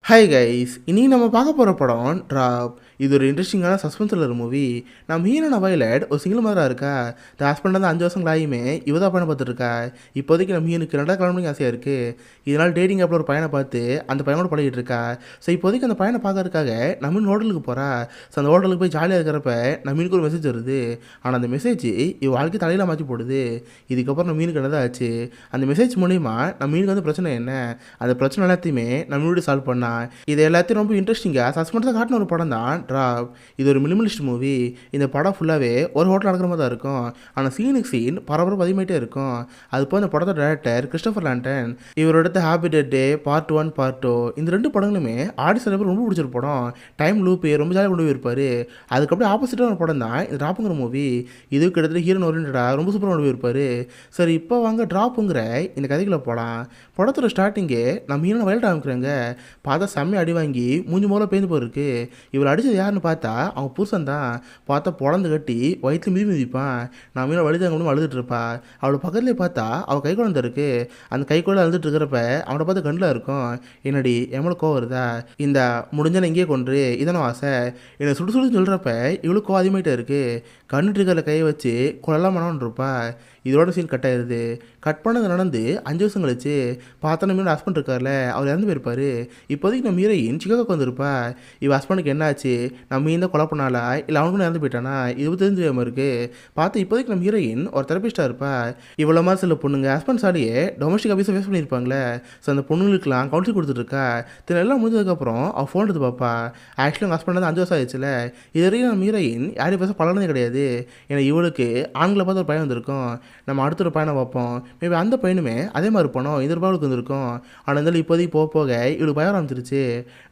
Hi guys, இனி நம்ம பார்க்க போகிற படம் ட்ராப். இது ஒரு இன்ட்ரெஸ்டிங்கான சஸ்பென்ஸ் த்ரில்லர் மூவி. நம்ம ஹீரோன வயலட் ஒரு சிங்கிள் மதராக இருக்கா. இந்த ஹஸ்பண்ட் வந்து 5 வருஷங்கள் ஆகியுமே இவ தான் பையனை பார்த்துட்டு இருக்கா. இப்போதைக்கு நம்ம ஹீனுக்கு 2 கல்யாணம் ஆசையாக இருக்குது. இதனால் டேட்டிங் ஆப்பில் ஒரு பையனை பார்த்து அந்த பையனோட பழகிட்டு இருக்கா. ஸோ இப்போதைக்கு அந்த பையனை பார்க்கறதுக்காக நம்ம ஹோட்டலுக்கு போகிறா. ஸோ அந்த ஹோட்டலுக்கு போய் ஜாலியாக இருக்கிறப்ப நம்ம ஒரு மெசேஜ் வருது. ஆனால் அந்த மெசேஜ் இவ வாழ்க்கை தலையில் மாற்றி போடுது. இதுக்கப்புறம் நம்ம மீனுக்கு என்னதான் ஆச்சு, அந்த மெசேஜ் மூலிமா நம்ம மீனுக்கு வந்து பிரச்சனை என்ன, அந்த பிரச்சனை எல்லாத்தையுமே நம்ம வீடு சால்வ் பண்ணா. இது எல்லாத்தையும் ரொம்ப இன்ட்ரெஸ்டிங்காக சஸ்பென்ஸாக காட்டின ஒரு படம் தான் ட்ராப். இது ஒரு மினிமலிஸ்ட் மூவி. இந்த படம் ஃபுல்லாகவே ஒரு ஹோட்டல் நடக்கிற மாதிரி தான் இருக்கும். ஆனால் சீனுக்கு சீன் பரபரப்பு அதிகமாகிட்டே இருக்கும். அது போய் அந்த படத்தோட டேரக்டர் கிறிஸ்டோபர் லாண்டன். இவரோட ஹாப்பி டே பார்ட் 1 பார்ட் 2 இந்த 2 படங்களுமே ஆடியன்ஸ் பேர் ரொம்ப பிடிச்சிரு படம். டைம் லூப் ரொம்ப ஜாலியாக கொண்டு போயிருப்பார். அதுக்கப்புறம் ஆப்போசிட்டான ஒரு படம் தான் இந்த ட்ராப்புங்கிற மூவி. இது கிட்டத்தட்ட ஹீரோன் ஓரியன்டாக ரொம்ப சூப்பராக கொண்டு போயிருப்பார். சரி, இப்போ வாங்க ட்ராப்புங்கிற இந்த கதைக்குள்ளே போகலாம். படத்தோட ஸ்டார்டிங்கே நம்ம ஹீரோனை வயலட் ஆரம்பிக்கிறாங்க. பார்த்தா செம்மையை அடி வாங்கி மூஞ்சி மூலம் பேந்து போயிருக்கு. இவள் அடித்தது யாருன்னு பார்த்தா அவங்க புருஷன் தான். பார்த்தா பொழந்து கட்டி வயிற்றுல மிதிப்பான். நான் மீன் வலிதாங்க கூட அழுதுட்டு இருப்பா. அவளை பக்கத்துலேயே பார்த்தா அவள் கை குழந்தை இருக்கு. அந்த கை குழந்தை அழுதுட்டு இருக்கிறப்ப அவனை பார்த்து கண்ணில் இருக்கும். என்னடி எவ்வளோ கோவம் வருதா, இந்த முடிஞ்சனை இங்கேயே கொண்டு இதான ஆசை என்னை சுடு சுடுன்னு சொல்கிறப்ப இவளுக்கு கோவம் அதிகமாகிட்டே இருக்கு. கண்ணுட்டு இருக்கிற கையை வச்சு கொள்ளலாம் மனம்னு இருப்பா. இதோட சீன் கட் ஆயிடுது. கட் பண்ணது நடந்து 5 வருஷம் கழிச்சு பார்த்தா நம்ம ஹஸ்பண்ட் இருக்கார்ல, அவர் இறந்து போயிருப்பார். இப்போதைக்கு நம்ம ஹீரோயின் சிக்காகோக்கு வந்திருப்பா. இவ ஹஸ்பண்டுக்கு என்ன ஆச்சு, நம்ம இந்த கொலை பண்ணாலா இல்லை அவனுக்கும் இறந்து போயிட்டானா இது தெரிஞ்சுக்காம இருக்கு. பார்த்து இப்போதைக்கு நம்ம ஹீரோயின் ஒரு தெரபிஸ்டாக இருப்பா. இவ்வளோ மாதிரி சில பொண்ணுங்க ஹஸ்பண்ட் சாடியே டொமஸ்டிக் ஆஃபீஸை ஃபேஸ் பண்ணியிருப்பாங்களே. ஸோ அந்த பொண்ணுங்களுக்குலாம் கவுன்சில் கொடுத்துட்ருக்கா. எல்லாம் முடிஞ்சதுக்கப்புறம் அவள் ஃபோன் எடுத்து பார்ப்பா. ஆக்சுவலி அவங்க ஹஸ்பண்ட் வந்து 5 வருஷம் ஆயிடுச்சுல. இது வரைக்கும் நம்ம ஹீரோயின் யாரையும் பேச பழனதே கிடையாது. ஏன்னா இவளுக்கு ஆண்களை பார்த்து ஒரு பையன் வந்திருக்கும். நம்ம அடுத்த ஒரு பையனை பார்ப்போம். மேபி அந்த பையனுமே அதே மாதிரி இருப்பானோ, இந்த ரூபாவுக்கு வந்திருக்கும். ஆனால் இருந்தாலும் இப்போதைக்கு போக போக இவளுக்கு பயம் ஆரம்பிச்சிருச்சு.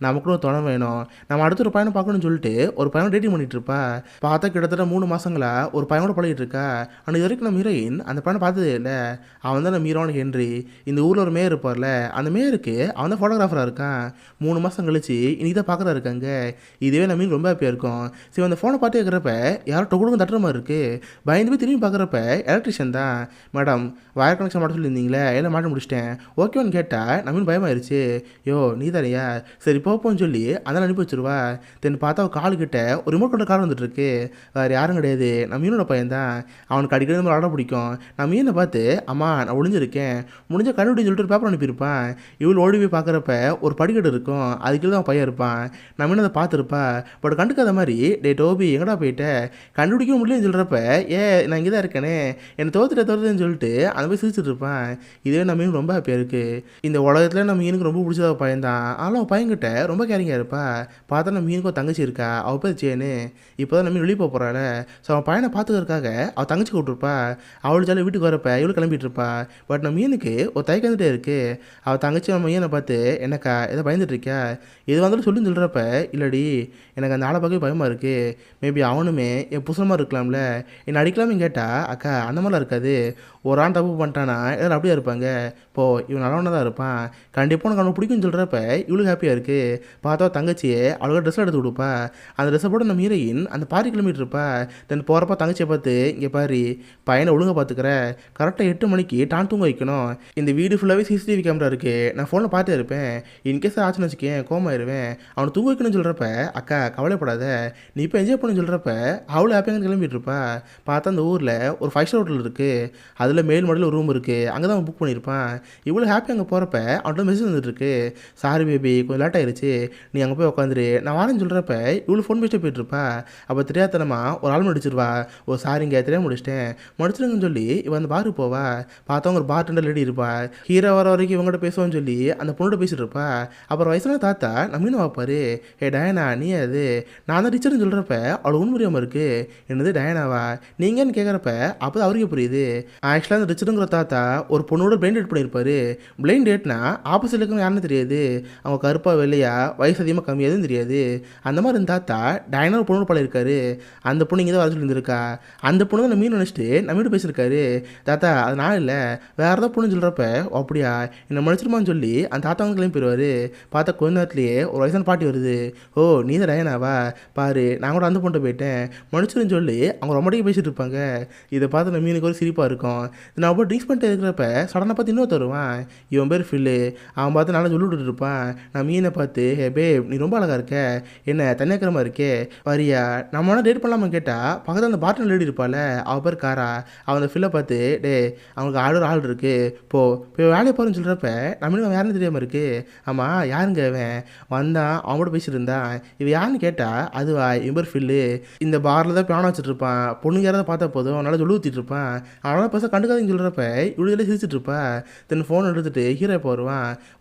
நமக்குன்னு ஒரு துணை வேணும், நம்ம அடுத்த ஒரு பையனை பார்க்கணும்னு சொல்லிட்டு ஒரு பையனை டேட்டிங் பண்ணிட்டு இருப்பா. பார்த்தா கிட்டத்தட்ட 3 மாதங்களா ஒரு பையனோட பழகிட்டு இருக்கா. ஆனால் இது வரைக்கும் நம்ம ஹீரோயின் அந்த பையனை பார்த்ததே இல்லை. அவன் தான் நம்ம ஹீரோன ஹென்றி. இந்த ஊரில் ஒரு மேயர் இருப்பார்ல, அந்த மேயருக்கு அவன் தான் ஃபோட்டோகிராஃபராக இருக்கான். 3 மாதம் கழிச்சு இன்னைக்கு தான் பார்க்குறா இருக்காங்க. இதுவே நம்ம மீன் ரொம்ப ஹாப்பியாக இருக்கும். சரி, அந்த ஃபோனை பார்த்து இருக்கிறப்ப யாரோ டொக்குடுங்க தட்டுற மாதிரி இருக்குது. பயந்து போய் திரும்பி பார்க்குறப்ப எலக்ட்ரிஷியன் தான். மேடம், வயர் கனெக்ஷன் மாட்ட சொல்லியிருந்தீங்களே, எல்லாம் மாட்ட முடிச்சிட்டேன் ஓகேவான்னு கேட்டால் நம்ம பயமாயிருச்சு. யோ நீ தானையா, சரி போப்போன்னு சொல்லி அதெல்லாம் அனுப்பி வச்சிருவா. தென் பார்த்தா அவள் காலுக்கிட்ட ஒரு ரிமோட் கொண்ட கார் வந்துட்டுருக்கு. வேறு யாரும் கிடையாது, நம்ம மீனோட பையன் தான். அவனுக்கு அடிக்கடி நம்ம ஆட பிடிக்கும். நான் மீனை பார்த்து அம்மா நான் ஒளிஞ்சிருக்கேன் முடிஞ்ச கண்டுபிடின்னு சொல்லிட்டு ஒரு பேப்பர் அனுப்பியிருப்பான். இவ்வளோ ஓடி போய் பார்க்குறப்ப ஒரு படிக்கட்டு இருக்கும், அதுக்குள்ள தான் பையன் இருப்பான். நம்ம மீன் அதை பார்த்துருப்பா. பட் கண்டுக்காத மாதிரி டே டோபி எங்கடா போயிட்ட, கண்டுபிடிக்க முடியலன்னு சொல்கிறப்ப நான் இங்கே தான் இருக்கேனே, என்னை தோத்துட்டேன்னு சொல்லிட்டு அந்த போய் சிரிச்சுட்டு இருப்பான். இதே நம்ம மீன் ரொம்ப ஹாப்பியாக இருக்குது. இந்த உலகத்தில் நம்ம மீனுக்கு ரொம்ப பிடிச்சத பையன் தான். ஆனால் அவன் பையன்கிட்ட ரொம்ப கேரிங்காக இருப்பா. பார்த்தா நம்ம மீனுக்கு ஒரு தங்கச்சி இருக்கா, அவள் பேர் சேனு. இப்போ தான் நம்ம வெளியே போக போகிறாள். ஸோ அவன் பையனை பார்த்துக்கிறதுக்காக அவள் தங்கச்சி கூப்பிட்டுருப்பா. அவள் ஜாலியாக வீட்டுக்கு வரப்ப இவಳು கிளம்பிட்டு இருப்பா. பட் நம்ம மீனுக்கு ஒரு தயக்கம் வந்துட்டே இருக்குது. அவள் தங்கச்சி நம்ம மீனை பார்த்து என்னக்கா எதை பயந்துட்டு இருக்கியா, இது வந்தாலும் சொல்லுன்னு சொல்கிறப்ப இல்லடி எனக்கு அந்த ஆளை பார்க்க பயமாக இருக்குது. மேபி அவனுமே என் புதுசமாக இருக்கலாம்ல, என்னை அடிக்கலாமே கேட்டால் அக்கா அந்த மாதிரிலாம் இருக்காது. ஒரு ஆண் தப்பு பண்ணிட்டானா எல்லாம் அப்படியே இருப்பாங்க. இப்போது இவன் நல்லவனாக தான் இருப்பான், கண்டிப்பாக உனக்கு அவனுக்கு பிடிக்கும்னு சொல்கிறப்ப இவளுக்கு ஹாப்பியாக இருக்குது. பார்த்தா தங்கச்சியை அவளுக்கு ட்ரெஸ் எடுத்து கொடுப்பா. அந்த ட்ரெஸ்ஸை போட்டு நம்ம ஹீரோயின் அந்த பாரி கிலோமீட்டர் இருப்பா. தென் போகிறப்ப தங்கச்சியை பார்த்து இங்கே பாரு பையனை ஒழுங்காக பார்த்துக்கிற, கரெக்டாக 8 மணிக்கு டான் தூங்க வைக்கணும். இந்த வீடு ஃபுல்லாகவே சிசிடிவி கேமரா இருக்குது, நான் ஃபோனில் பார்த்தே இருப்பேன். இன்கேஸ் ஆச்சுன்னு வச்சுக்கேன் கோமாயிருவேன். அவனை தூங்க வைக்கணும்னு சொல்கிறப்ப அக்கா கவலைப்படாத நீ இப்போ என்ஜாய் பண்ணு சொல்கிறப்ப அவ்வளோ ஹாப்பியாக கிளம்பிட்டு இருப்பா. பார்த்தா அந்த ஊரில் ஒரு 5 ஸ்டார் ஹோட்டல் இருக்குது, அதில் மேல் மாடலில் ஒரு ரூம் இருக்குது, அங்கே தான் அவன் புக் பண்ணியிருப்பான். இவ்வளோ ஹாப்பி அங்கே போகிறப்ப அவன்கிட்ட மெசேஜ் வந்துட்டுருக்கு. சாரி பேபி கொஞ்சம் லேட் ஆயிடுச்சு, நீ அங்கே போய் உட்காந்துரு நான் வரேன்னு சொல்கிறப்ப இவ்வளோ ஃபோன் பேசிட்டு போயிட்டுருப்பா. அப்போ தெரியாதனமாக ஒரு ஆள் முடிச்சிருவா. ஓ சாரிங்க தெரியாமல் முடிச்சிட்டேன் முடிச்சிருங்கன்னு சொல்லி இவன் அந்த பாருக்கு போவா. பார்த்தவங்க ஒரு பார் டெண்டர் லேடி இருப்பா. ஹீரோ வர வரைக்கும் இவங்ககிட்ட பேசுவோன்னு சொல்லி அந்த பொண்ணோட பேசிட்டு இருப்பா. அப்புறம் வயசான தாத்தா நம்ம இன்னும் பார்ப்பாரு. ஏ டயனா நீ அது நான் தான் டீச்சர்னு சொல்கிறப்ப அவளை உண்மையாமல் இருக்குது. என்னது டயனாவா நீங்கன்னு கேட்குறப்ப அப்போ தான் அவருக்கே புரியுது. ஆக்சுவலாக அந்த ரிச்சருங்கிற தாத்தா ஒரு பொண்ணோட பிளைண்ட் டேட் பண்ணியிருப்பாரு. பிளைண்ட் டேட்னா ஆப்போசிட் இருக்கவங்க யாருன்னு தெரியாது, அவங்க கருப்பாக வெள்ளையா வயசு அதிகமாக கம்மியாதுன்னு தெரியாது. அந்த மாதிரி இந்த தாத்தா டயனா ஒரு பொண்ணோட பழகிருக்காரு. அந்த பொண்ணு இங்கே தான் வர சொல்லியிருந்திருக்கா. அந்த பொண்ணு தான் நம்ம மீன் நினச்சிட்டு நம்ம வீட்டு பேசியிருக்காரு. தாத்தா அது நான் இல்லை வேறு ஏதாவது பொண்ணு சொல்கிறப்ப அப்படியா என்னை மன்னிச்சிருமான்னு சொல்லி அந்த தாத்தா வந்து கிளம்பி போயிடுவார். பார்த்தா கொஞ்ச நேரத்துலேயே ஒரு வயசான பாட்டி வருது. ஓ நீ தான் டயனாவா, பாரு நான் கூட அந்த பொண்ணை போயிட்டேன் மன்னிச்சிருன்னு சொல்லி அவங்க ரொம்படிக்கு பேசிகிட்டு இருப்பாங்க. இதை பார்த்து நம்ம மீனுக்கு ஒரு சிரிப்பாக இருக்கும். நான் போய் ட்ரிங்க்ஸ் பண்ணிட்டு இருக்கிறப்ப சடனாக பார்த்து இன்னொரு தருவான். இவன் பேர் ஃபில்லு. அவன் பார்த்து நல்லா சொல்லி விட்டுட்டு இருப்பான். நான் மீனை பார்த்து, ஹே பேப் நீ ரொம்ப அழகாக இருக்க, என்ன தனியாக்கிரமா இருக்கே, வரியா நம்ம வேணா டேட் பண்ணலாமான்னு கேட்டால் பக்கத்தில் அந்த பார்ட்னர் லேடி இருப்பாள், அவள் பேர் காரா. அவன் அந்த ஃபில்லை பார்த்து, டே அவனுக்கு ஆள் இருக்கு, போய் வேலையை பாருன்னு சொல்கிறப்ப நம்மளுக்கு யாருன்னு தெரியாமல் இருக்கு. ஆமாம் யாருங்க அவன் வந்தான், அவன் கூட பேசிட்டு இருந்தான், இவன் யாருன்னு கேட்டால் அதுவா இவன் பேர் ஃபில்லு. இந்த பாரில் தான் பியானோ வச்சுட்டு இருப்பான், பொண்ணுங்க யாராவது பார்த்தா போதும் அவனால் சொல்லி ஊற்றிட்டு இருப்பான். அவனால் பேச கண்டுக்காதுன்னு சொல்கிறப்ப இவ்வளோ சிரிச்சிட்டு இருப்பா. தென் ஃபோன் எடுத்துகிட்டு ஹீரோ இப்போ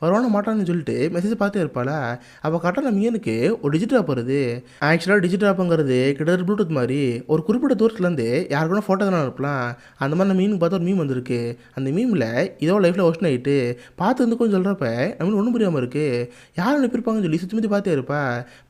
வருவான மாட்டான்னு சொல்லிட்டு மெசேஜ் பார்த்தே இருப்பாளா. அப்போ கரெக்டாக நம்ம மீனுக்கு ஒரு டிஜிட்டல் ஆப் வருது. ஆக்சுவலாக டிஜிட்டல் ஆப்புங்கிறது கிட்டத்தட்ட ப்ளூடூத் மாதிரி ஒரு குறிப்பிட்ட தூரத்துலேருந்து யாருக்குன்னா ஃபோட்டோ தானே அனுப்பலாம். அந்த மாதிரி நம்ம மீனுக்கு பார்த்து ஒரு மீம் வந்திருக்கு. அந்த மீமில் இதோ லைஃப்பில் ஒர்ஷன் ஆகிட்டு பார்த்து வந்து கொஞ்சம் சொல்கிறப்ப நம்மளுக்கு ஒன்றும் புரியாமல் இருக்குது. யார் அனுப்பியிருப்பாங்கன்னு சொல்லி சுற்றி முற்றி பார்த்தே இருப்பா.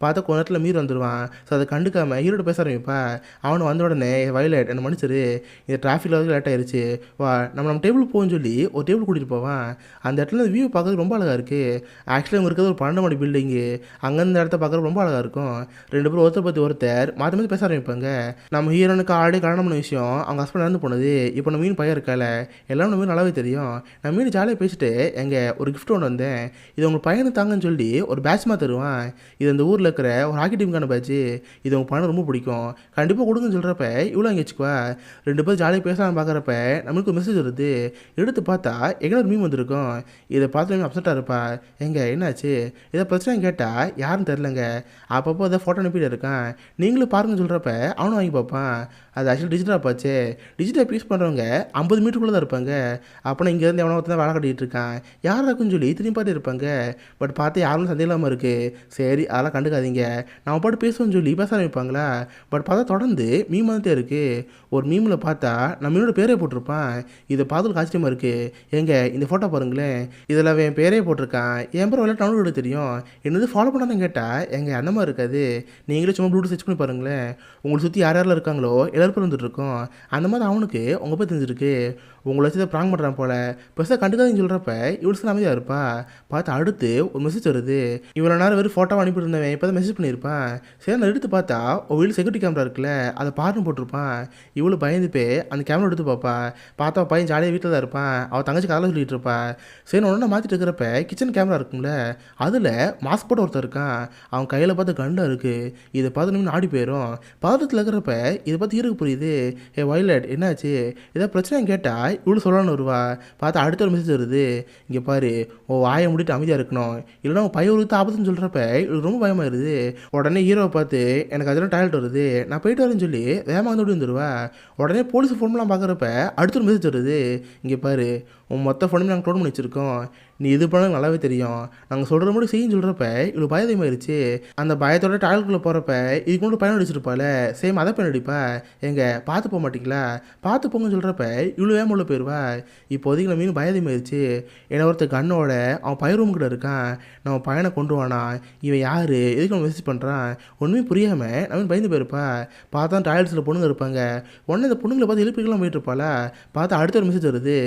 பார்த்தா கொஞ்ச நேரத்தில் மீர் வந்துடுவான். ஸோ அதை கண்டுக்காமல் ஹீரோட பேச ஆரம்பிப்பா. அவனு வந்த உடனே வயலட் என்ன மன்னிச்சிரு, இந்த டிராஃபிக்கில் வந்து லேட் ஆயிடுச்சு, வா நம்ம டேபிளுக்கு போகணும்னு சொல்லி ஒரு டேபிள் கூட்டிகிட்டு போவான். அந்த இடத்துல வியூ பார்க்கறது ரொம்ப அழகாக இருக்குது. ஆக்சுவலி அவங்க இருக்கிறது ஒரு 12 மாடி பில்டிங்கு. அங்கேருந்து இடத்த பார்க்குறது ரொம்ப அழகாக இருக்கும். ரெண்டு பேரும் ஒருத்தர் பற்றி ஒருத்தர் மாற்றி மாற்றி பேச ஆரம்பிப்பாங்க. நம்ம ஹீரோனுக்கு ஆல்ரெடி கல்யாணம் பண்ண விஷயம் அவங்க ஹஸ்பண்ட் நடந்து போனது இப்போ நம்ம மீன் பையன் இருக்கால எல்லாம் நம்ம மீன் நல்லாவே தெரியும். நான் மீன் ஜாலியாக பேசிட்டு எங்கே ஒரு கிஃப்ட் ஒன்று வந்தேன், இது உங்கள் பையனுக்கு தாங்கன்னு சொல்லி ஒரு பேட்ச்மாக தருவான். இது அந்த ஊரில் இருக்கிற ஒரு ஹாக்கி டீமுக்கான பேட்ச்சு, இது உங்கள் பையனை ரொம்ப பிடிக்கும், கண்டிப்பாக கொடுங்கன்னு சொல்கிறப்ப இவ்வளோ அங்கே வச்சுக்குவா. ரெண்டு பேரும் ஜாலியாக பேசலாம் பார்க்குறப்ப நம்மளுக்கு மெசேஜ் வருது. எடுத்து பார்த்தா எங்கே ஒரு மீன் வந்திருக்கும். இதை பார்த்து அப்செட்டாக இருப்பா. எங்கே என்னாச்சு இதை பிரச்சனை கேட்டால் யாருன்னு தெரிலங்க, அப்பப்போ அதை ஃபோட்டோ அனுப்பிட்டு இருக்கான், நீங்களும் பாருங்கன்னு சொல்கிறப்ப அவனும் வாங்கி பார்ப்பான். அது ஆக்சுவலி டிஜிட்டல் ஆப்பாச்சு. டிஜிட்டல் யூஸ் பண்ணுறவங்க 50 மீட்டருக்குள்ளே தான் இருப்பாங்க. அப்போனா இங்கேருந்து எவனோ ஒருத்தன் வேலை கட்டிகிட்டு இருக்கான், யார் இருக்குன்னு சொல்லி திரும்பி பார்த்து இருப்பாங்க. பட் பார்த்து யாரும் சந்தேகம் இல்லாமல் இருக்குது. சரி அதெல்லாம் கண்டுக்காதீங்க நம்ம பாட்டு பேசுவோம்னு சொல்லி பேச ஆரம்பிப்பாங்களா. பட் பார்த்தா தொடர்ந்து மீம் வந்துட்டே இருக்குது. ஒரு மீமில் பார்த்தா நம்ம என்னோட பேரே போட்டிருப்பான். இதை பார்த்து ஆச்சரியமாக இருக்குது. ஏங்க இந்த ஃபோட்டோ பாருங்களேன், இதில் அவன் பேரே போட்டிருக்கான், என் பேர் விளையாட்டு அவனுக்கு தெரியும், என்னது ஃபாலோ பண்ணான்னு கேட்டால் எங்கள் அந்த மாதிரி இருக்காது, நீங்களே சும்மா ப்ளூடூத் சர்ச் பண்ணி பாருங்களேன், உங்களை சுற்றி யார் யாரெல்லாம் இருக்காங்களோ எல்லாருக்கும் வந்துட்டுருக்கோம். அந்த மாதிரி அவனுக்கு உங்கள் பேர் தெரிஞ்சிருக்கு. உங்களை வச்சு இதை ப்ராங்க் பண்ணுறான் போல், பெருசாக கண்டுக்காதுன்னு சொல்கிறப்ப இவ்வளோ அமைதியாக இருப்பா. பார்த்து அடுத்து ஒரு மெசேஜ் வருது. இவ்வளோ நேரம் வெறும் ஃபோட்டோ அனுப்பியிருந்தவன் இப்போ தான் மெசேஜ் பண்ணியிருப்பான். சரி நான் எடுத்து பார்த்தா ஒரு வீடு செக்யூரிட்டி கேமரா இருக்குல்ல அதை பாருன்னு போட்டிருப்பான். இவ்வளோ பயந்து போய் அந்த கேமரா எடுத்து பார்ப்பா. பார்த்தா பையன் ஜாலியாக வீட்டில் தான் இருப்பான். அவள் தங்கச்சி கதை சொல்லிட்டு இருப்பா. சரி ஒன்று மாற்றிட்டு இருக்கிறப்ப கிச்சன் கேமரா இருக்கும்ல அதில் மாஸ்க் போட்டு ஒருத்தர் இருக்கான். அவன் கையில் பார்த்து கண்டா இருக்குது. இதை பார்த்து நம்ம ஆடி போயிடும். பதட்டத்தில் இருக்கிறப்ப இதை பார்த்து ஹீரோக்கு புரியுது. ஏ வயலட் என்னாச்சு ஏதாவது பிரச்சனை கேட்டால் இவ்வளோ சொல்லணும்னு வருவா. பார்த்தா அடுத்த ஒரு மெசேஜ் வருது. இங்கே பாரு வாயை முடிட்டு அமைதியாக இருக்கணும், இல்லைனா உன் பையன் ஒரு ஆபத்துன்னு சொல்கிறப்ப இவளுக்கு ரொம்ப பயமாயிருது. உடனே ஹீரோவை பார்த்து எனக்கு அதெல்லாம் டாய்லெட் வருது நான் போயிட்டு வரேன்னு சொல்லி வேகமாக வந்து வந்துடுவா. உடனே போலீஸ் ஃபோன்லாம் பார்க்குறப்ப அடுத்த ஒரு மெசேஜ் வருது. இங்கே பாரு உன் மொத்த ஃபோனுமே நாங்கள் க்ளோன் பண்ணி வச்சுருக்கோம், நீ இது பண்ண நல்லாவே தெரியும், நாங்கள் சொல்கிற மாதிரி செய்யும் சொல்கிறப்ப இவ்வளோ பயமாயிருச்சு. அந்த பயத்தோட டாய்லெட்டுக்குள்ளே போகிறப்ப இதுக்கு மட்டும் பயன் அடிச்சிருப்பாள். சேம் அதை பயன் அடிப்பா. எங்க பார்த்து போக மாட்டிங்களா, பார்த்து போங்கன்னு சொல்கிறப்ப இவ்வளோ வேகம் உள்ள போயிடுவா. இப்போதைக்கு நம்ம மீன் பயமாயிருச்சு. ஏன்னா ஒருத்தர் கண்ணோட அவன் பையன் ரூம் கிட்ட இருக்கான், நம்ம பையனை கொண்டு வானா, இவன் யார் எதுக்கு அவன் மெசேஜ் பண்ணுறான் ஒன்றுமே புரியாமல் நம்ம பயந்து போயிருப்பா. பார்த்தா டாய்லெட்ஸில் பொண்ணுங்க இருப்பாங்க. உடனே இந்த பொண்ணுங்களை பார்த்து எழுப்பிக்கலாம் போயிட்டு இருப்பாளா. பார்த்தா அடுத்த ஒரு மெசேஜ் வருது.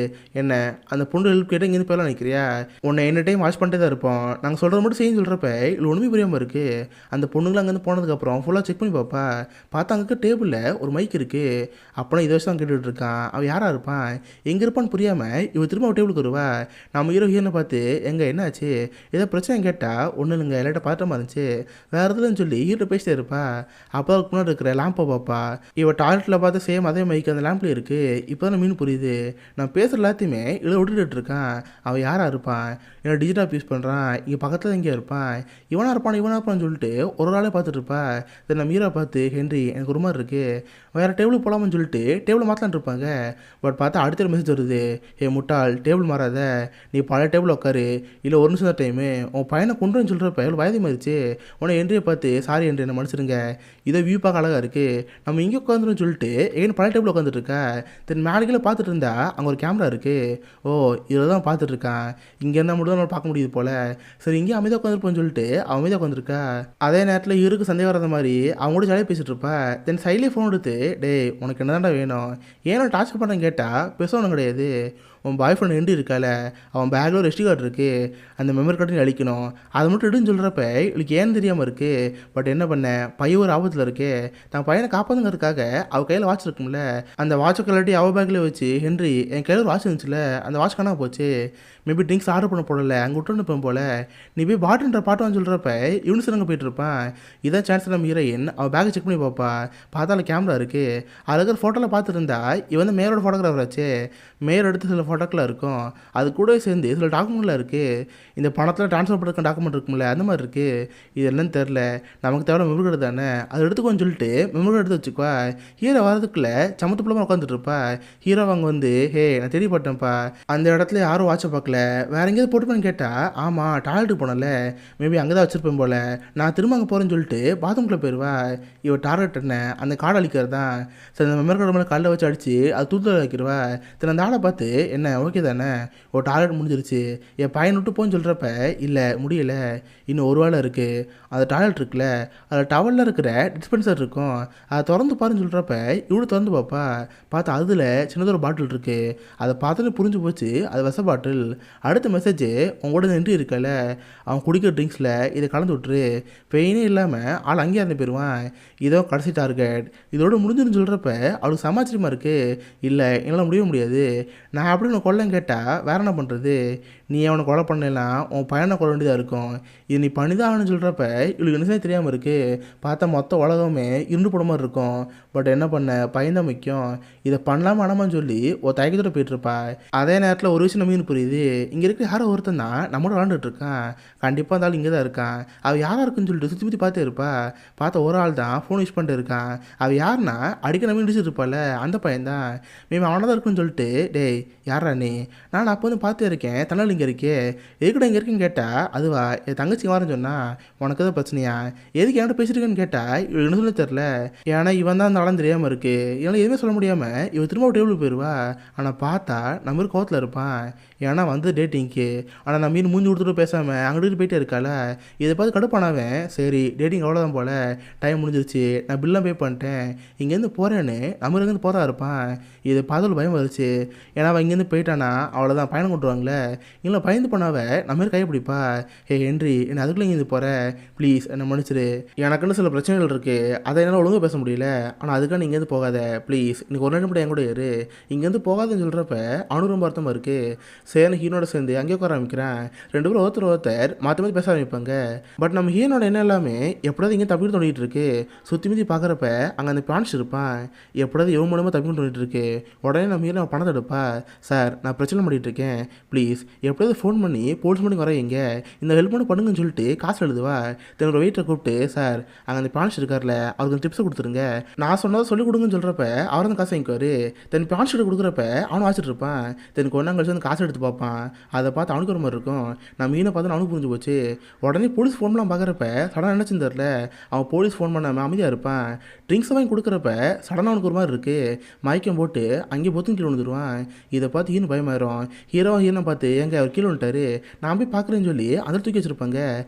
என்ன அந்த பொண்ணு ஹெல்ப் கேட்டால் இங்கேருந்து போயலாம் நினைக்கிறியா, உன்னை என்ன டைம் வாட்ச் பண்ணிட்டே தான் இருப்போம், நாங்கள் சொல்கிறது மட்டும் செய்யும் சொல்கிறப்ப இல்லை ஒன்றுமே புரியாமல் இருக்குது. அந்த பொண்ணுங்களை அங்கேருந்து போனதுக்கப்புறம் ஃபுல்லாக செக் பண்ணி பார்ப்பா. பார்த்தா அங்கே டேபிளில் ஒரு மைக் இருக்குது. அப்போனா இதை வச்சு தான் கேட்டுட்டு இருக்கான். அவன் யாராக இருப்பான் எங்கே இருப்பான்னு புரியாமல் இவன் திரும்ப அவன் டேபிளுக்கு வருவா. நம்ம ஹீரோனை பார்த்து எங்கே என்னாச்சு ஏதோ பிரச்சனை கேட்டால் ஒன்றும் இல்லைங்க எல்லாட்ட பாத்திரமா இருந்துச்சு வேறு எதுலன்னு சொல்லி ஹீரோ பேசிட்டே இருப்பா. அப்போ அதுக்கு முன்னாடி இருக்கிற லேம்பை பார்ப்பா. இவன் டாய்லெட்டில் பார்த்து சேம் அதே மைக் அந்த லேம்ப்லேயே இருக்குது. இப்போ தான் மீன் புரியுது. நான் பேசுகிற எல்லாத்தையுமே இதில் விட்டுட்டு இருக்கான். அவன் யாராக இருப்பான், ஏன்னா டிஜிட்டல் யூஸ் பண்ணுறான், இங்கே பக்கத்தில் எங்கேயா இருப்பான், இவனாக இருப்பான்னு சொல்லிட்டு ஒரு ஆளே பார்த்துட்டு இருப்பா. இதை நம்ம ஹீரோ பார்த்து ஹென்றி எனக்கு ஒரு மாதிரி இருக்குது வேறு டேபிளுக்கு போகலாமான்னு சொல்லிட்டு டேபிளை மாற்றலான் இருப்பாங்க. பட் பார்த்தா அடுத்த மெசேஜ் வருது. ஏ முட்டாள் டேபிள் மாறாத, நீ பழைய டேபிள் உட்காரு, இல்லை ஒரு நிமிஷம் தான் டைமு, உன் பையனை கொண்டுன்னு சொல்கிறப்ப எவ்வளோ வயதமாயிருச்சு. உன்னை என்றியை பார்த்து சாரி என்று என்ன மன்னிச்சிருங்க, இதை வியூ பார்க்க அழகாக இருக்குது, நம்ம இங்கே உட்காந்துருன்னு சொல்லிட்டு ஏன்னு பழைய டேபிள் உட்காந்துட்டு இருக்கா. தென் மேடைகளை பார்த்துட்டு இருந்தா அங்கே ஒரு கேமரா இருக்குது. ஓ இதில் தான் பார்த்துட்டு இருக்கான், இங்கே இருந்தால் மட்டும் தான் நம்ம பார்க்க முடியுது போல். சரி இங்கேயும் அமைதியாக உட்காந்துருப்போன்னு சொல்லிட்டு அவன் அமைதியாக உட்காந்துருக்கா. அதே நேரத்தில் இவருக்கு சந்தேகம் வராத மாதிரி அவங்க கூட ஜாலியாக பேசிகிட்டு இருப்பா. தென் சைட்லேயே ஃபோன் எடுத்து டே உனக்கு என்னதான்டா வேணும், ஏன்னா டார்ச்சர் பண்ண கேட்டால் பேசணும் கிடையாது, உன் பாய் ஃப்ரெண்ட் ஹென்றி இருக்கால, அவன் பேக்கில் ஒரு எஸ்டி கார்டு இருக்குது, அந்த மெமரி கார்டு நீ அழிக்கணும், அதை மட்டும் எடுன்னு சொல்கிறப்ப இவளுக்கு ஏன்னு தெரியாமல் இருக்குது. பட் என்ன பண்ண, பையன் ஒரு ஆபத்தில் இருக்கு, தான் பையனை காப்பாற்றுங்கிறதுக்காக அவள் கையில் வாட்ச் இருக்கும்ல, அந்த வாட்சை கலாட்டி அவள் பேக்கில் வச்சு ஹென்றி என் கையில் ஒரு வாட்ச் இருந்துச்சுல, அந்த வாட்ச் காணாம போச்சு, மேபி ட்ரிங்க்ஸ் ஆர்டர் பண்ண போடல, அங்கே விட்டுருப்பேன் போல, நீ போய் பாட்டுன்ற பாட்டுவான்னு சொல்கிறப்ப இவனு சிறங்க போயிட்டு இருப்பான். இதான் சான்ஸ் நம்ம ஹீரோயின் அவள் பேக்கை செக் பண்ணி பார்ப்பா. பார்த்தால கேமரா இருக்குது, அதில் இருக்கிற ஃபோட்டோவில் பார்த்துருந்தா இவன் வந்து மேயரோட ஃபோட்டோகிராஃபர் ஆச்சு, மேயர் எடுத்து சில ஃபோட்டோக்கெலாம் இருக்கும், அது கூட சேர்ந்து சில டாக்குமெண்ட்லாம் இருக்குது, இந்த பணத்தில் ட்ரான்ஸ்ஃபர் பண்ணுற டாக்குமெண்ட் இருக்கும்ல, அந்த மாதிரி இருக்குது. இது என்னன்னு தெரில, நமக்கு தேவை மெமரி கார்டு தானே, அதை எடுத்துக்கோன்னு சொல்லிட்டு மெமரி கார்டு எடுத்து வச்சுக்குவா. ஹீரோ வரதுக்குள்ள சமத்து பிள்ளைமா உட்காந்துட்டு இருப்பா. ஹீரோ அவங்க வந்து ஹே நான் தெரியப்பட்டேன்ப்பா, அந்த இடத்துல யாரும் வாட்சை பார்க்கல, வேற எங்கேயாவது போட்டுப்பேன்னு கேட்டால் ஆமாம் டாய்லெட்டுக்கு போனல, மேபி அங்கே தான் வச்சுருப்பேன் போல், நான் திரும்ப அங்கே போகிறேன்னு சொல்லிட்டு பாத்ரூம்குள்ளே போயிடுவா. இவள் டார்கெட் என்ன, அந்த கார்டு அழிக்கிறது தான். சரி அந்த மெமரி கார்டு மேலே கல்லை வச்சு அடித்து அது தூத்துல வைக்கிடுவா. சரி அந்த ஆளை பார்த்து என்ன ஓகே தானே, ஒரு டார்கெட் முடிஞ்சிருச்சு, என் பையன் விட்டு போன்னு சொல்கிறப்ப இல்லை முடியலை, இன்னும் ஒரு வேளை இருக்குது, அந்த டாய்லெட் இருக்குல்ல, அதில் டவலில் இருக்கிற டிஸ்பென்சர் இருக்கும், அதை திறந்து பாருன்னு சொல்கிறப்ப இவ்வளோ திறந்து பார்ப்பா. பார்த்தா அதில் சின்னதாக ஒரு பாட்டில் இருக்குது, அதை பார்த்தோன்னே புரிஞ்சு போச்சு அது விஷ பாட்டில். அடுத்த மெசேஜ் உங்களோட நின்று இருக்கல, அவன் குடிக்கிற ட்ரிங்க்ஸில் இதை கலந்து விட்டுரு, பெயினே இல்லாமல் ஆள் அங்கேயே இறந்து போயிடுவான், இதோ கடைசி டார்கெட், இதோட முடிஞ்சுன்னு சொல்கிறப்ப அவளுக்கு சமாச்சரியமாக இருக்குது. இல்லை என்னால் முடியாது, நான் அப்படி உன்னை கொல்லைன்னு கேட்டால் வேற என்ன பண்ணுறது, நீ அவனை கொலை பண்ணலாம் உன் பையனை கொல்ல வேண்டியதாக இருக்கும், இது நீ பண்ணிதான் ஆகணும்னு சொல்கிறப்ப இவளுக்கு என்ன தெரியாமல் இருக்குது. பார்த்தா மொத்த உலகமே இருண்டு போட மாதிரி இருக்கும். பட் என்ன பண்ண, பையன் தான் முக்கியம், இதை பண்ணலாமா வேணாமான்னு சொல்லி ஒரு தயக்கத்தோட போயிட்டுருப்பா. அதே நேரத்தில் ஒரு விஷயம் மீன் புரியுது, இங்கே இருக்க யாரோ ஒருத்தன் தான் நம்மளோட விளாண்டுட்டு இருக்கான், கண்டிப்பாக இருந்தாலும் இங்கே தான் இருக்கான், அவள் யாராக இருக்குன்னு சொல்லிட்டு சுற்றி சுற்றி பார்த்தே இருப்பா. பார்த்தா ஒரு ஆள் தான் ஃபோன் யூஸ் பண்ணிட்டு இருக்கான், அவள் யாருன்னா அடிக்க நம்ம இடிச்சிட்டு இருப்பாள், அந்த பையன் தான், மேம் அவனை தான் இருக்குன்னு சொல்லிட்டு டேய் யாரா நீ, நான் அப்போ வந்து பார்த்தே இருக்கேன் தன்னால இங்கே இருக்கே, எதுக்கிட்ட இங்கே இருக்குன்னு கேட்டால் அதுவா என் தங்கச்சி வரேன்னு சொன்னா, உனக்கு தான் பிரச்சனையா, எதுக்கு என்கிட்ட பேசியிருக்கேன்னு கேட்டால் இவள் என்ன சொல்ல தெரில, ஏன்னா இவன் தான் அந்த ஆளும் தெரியாமல் இருக்குது, என்னால் எதுவுமே சொல்ல முடியாமல் இவன் திரும்ப டேபிள் போயிடுவா. ஆனால் பார்த்தா நம்ம ஒரு கோவத்தில் இருப்பான், ஏன்னா வந்து டேட்டிங்க்கு, ஆனால் நம்ம மீன் மூஞ்சி கொடுத்துட்டு பேசாமல் அங்கிட்டு போயிட்டே இருக்கால, இதை பார்த்து கடுப்பானவன் சரி டேட்டிங் அவ்வளோதான் போல், டைம் முடிஞ்சிருச்சு நான் பில்லாம் பே பண்ணிட்டேன் இங்கேருந்து போகிறேன்னு நம்ம இங்கேருந்து போகிறா இருப்பான். இதை பார்த்தாலும் பயம் வந்துச்சு, ஏன்னா அவன் இங்கேருந்து போயிட்டானா அவ்வளோதான் பயணம் கொண்டுருவாங்களே, இல்லை பயந்து பண்ணாவ நம்ம கைப்பிடிப்பா. ஹே ஹென்றி என்ன அதுக்குள்ளே இங்கேருந்து போகிற, ப்ளீஸ் என்னை மன்னிச்சிரு, எனக்குன்னு சில பிரச்சனைகள் இருக்குது, அதை என்னால் ஒழுங்காக பேச முடியல, ஆனால் அதுக்காக நீ இங்கேருந்து போகாத ப்ளீஸ், இன்னைக்கு ஒரு நேரம் மட்டும் என் கூட ஏறு, இங்கேருந்து போகாதுன்னு சொல்கிறப்ப அவனுக்கு ரொம்ப அர்த்தமாக இருக்குது. சேர்ந்து ஹீனோட சேர்ந்து அங்கேயே உட்கார ஆரம்பிக்கிறேன், ரெண்டு பேரும் ஒருத்தர் மாற்றி மாற்றி பேச ஆரம்பிப்பாங்க. பட் நம்ம ஹீனோட என்ன எல்லாமே எப்படியாவது இங்கே தப்பிட்டு தோண்டிகிட்டு இருக்கு, சுற்றி மீதி பார்க்குறப்ப அங்கே அந்த பிளான்ஸ் இருப்பான், எப்படியாவது எவ்வளோ மூலமாக தப்பிட்டு தோண்டிட்டு இருக்கு. உடனே நம்ம ஹீரோ பணத்தை எடுப்பா, சார் நான் பிரச்சனை பண்ணிகிட்டு இருக்கேன் ப்ளீஸ் எப்படியாவது ஃபோன் பண்ணி போலீஸ் பண்ணி வரையங்க, இந்த ஹெல்ப் பண்ணி பண்ணுங்கன்னு சொல்லிட்டு காசு எழுதுவா. தன்னோட வெயிட்டரை கூப்பிட்டு சார் அங்கே அந்த பிளான்ஸ் இருக்கார்ல அவருக்கு டிப்ஸை கொடுத்துருங்க, நான் சொன்னதை சொல்லிக் கொடுங்கன்னு சொல்கிறப்ப அவர் வந்து காசு வாங்கிக்குவார். தென் பிளான்ஸ் எடுத்து கொடுக்குறப்ப அவனும் வாசிட்டு இருப்பான், தென் கொஞ்ச நாள் கழிச்சு வந்து காசு எடுத்து பார்ப்பான், அதை பார்த்து அவனுக்கு ஒரு மாதிரி இருக்கும், நான் மீனை பார்த்து அவனுக்கு புரிஞ்சு போச்சு. உடனே போலீஸ் ஃபோன் பண்ணலாம் பார்க்குறப்ப சடனாக நினச்சின்னு தெரில, அவன் போலீஸ் ஃபோன் பண்ணாமல் அமைதியாக இருப்பான். ட்ரிங்க்ஸ் வாங்கி கொடுக்குறப்ப சடனாக அவனுக்கு ஒரு மாதிரி இருக்குது, மயக்கம் போட்டு அங்கேயே பொத்துன்னு கீழே விழுந்துருவான். இதை பார்த்து ஹீனு பயமாயிரும். ஹீரோனை பார்த்து எங்கே அவர் கீழே வந்துட்டாரு, நான் போய் பார்க்குறேன்னு சொல்லி அதில் தூக்கி வச்சுருப்பாங்க.